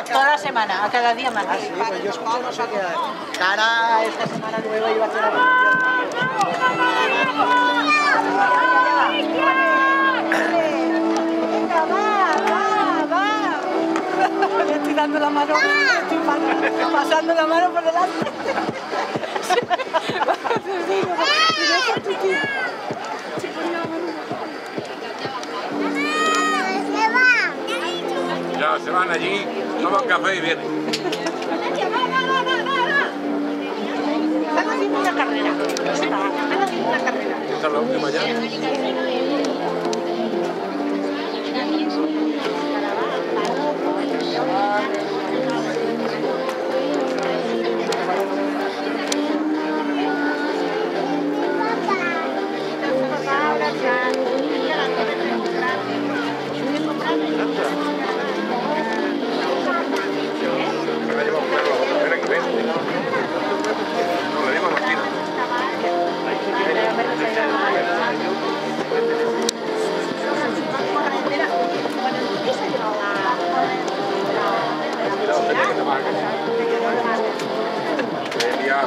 Toda la semana, a cada día más. Ah, sí, pues yo escuché, no sé qué. Cara, esta semana nueva iba a hacer algo. Venga, va. Le estoy dando la mano, estoy pasando la mano por delante. Ya se van allí, toman café y vienen. Están haciendo una carrera. Esta es la última ya. No, le digo a Martina. Ya,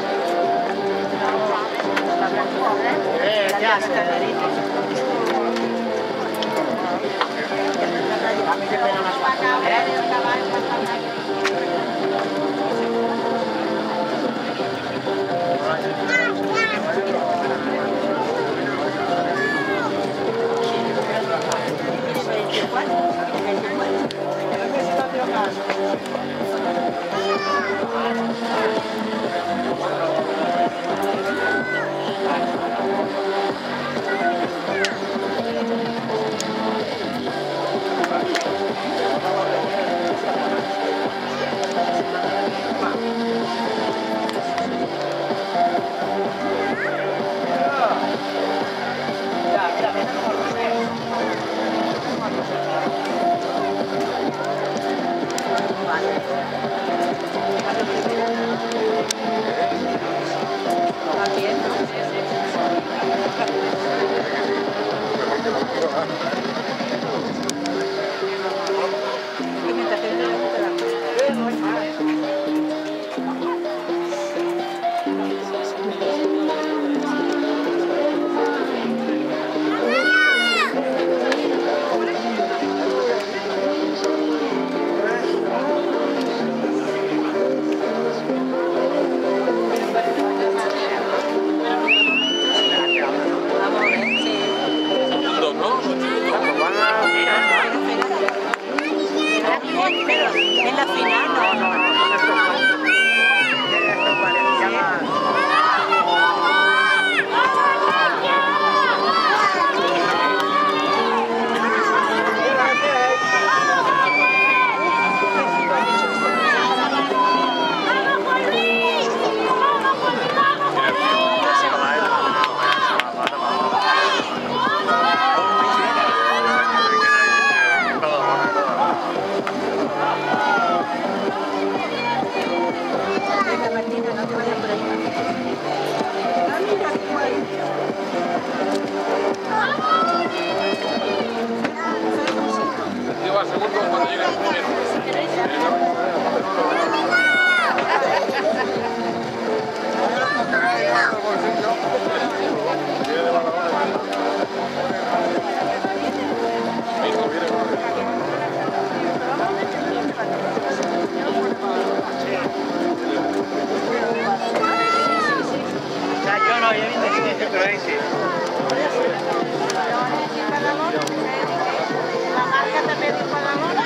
En la final, Lleva segundo cuando llegue el primero. yo no, yo vine de pero ahí sí. la marca también dijo la mona.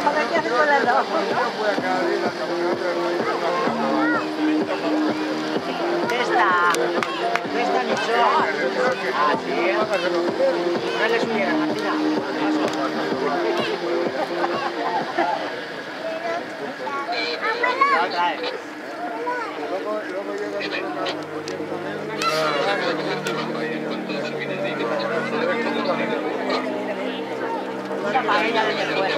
A ver qué hace con las dos. Esta Nichoa. Ah, sí. No le subiera, Martina. Una paella de fuera.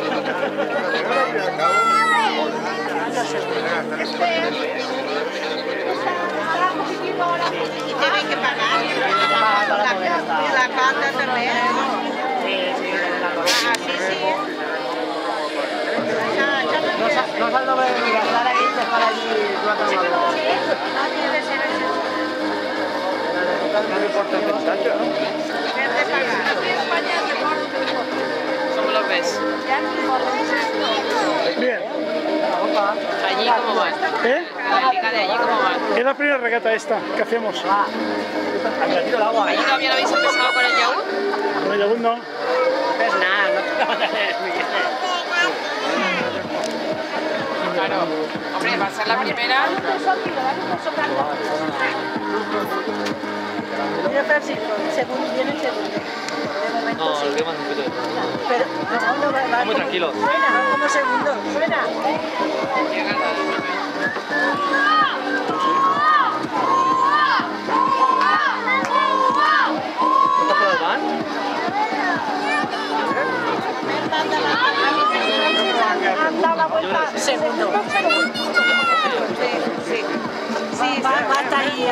¿Y te ven que plata también. Ah, sí, sí. No sal nombre de mirar, estar ahí, dejar allí plata madura. No tiene que ser eso. No me importa el pistacho, ¿no? Verde pagar. Aquí en España es mejor. ¿Cómo los ves? Bien. ¿Allí cómo van? ¿Eh? La liga de allí cómo van? Es la primera regata esta que hacemos. ¿Allí todavía no habéis empezado con el yaúd? Con el Yabut no. Pues nada, no te vas a hacer Claro. Hombre, va a ser la primera. Mira, Francisco, segundo, viene el segundo. De momento No, sí. el tema es un poquito de... Pero no va Muy tranquilo. Suena, va como segundo. Suena. ¿Estás por el van? Han dado la vuelta. Segundo. Sí, sí. Sí, va hasta ahí.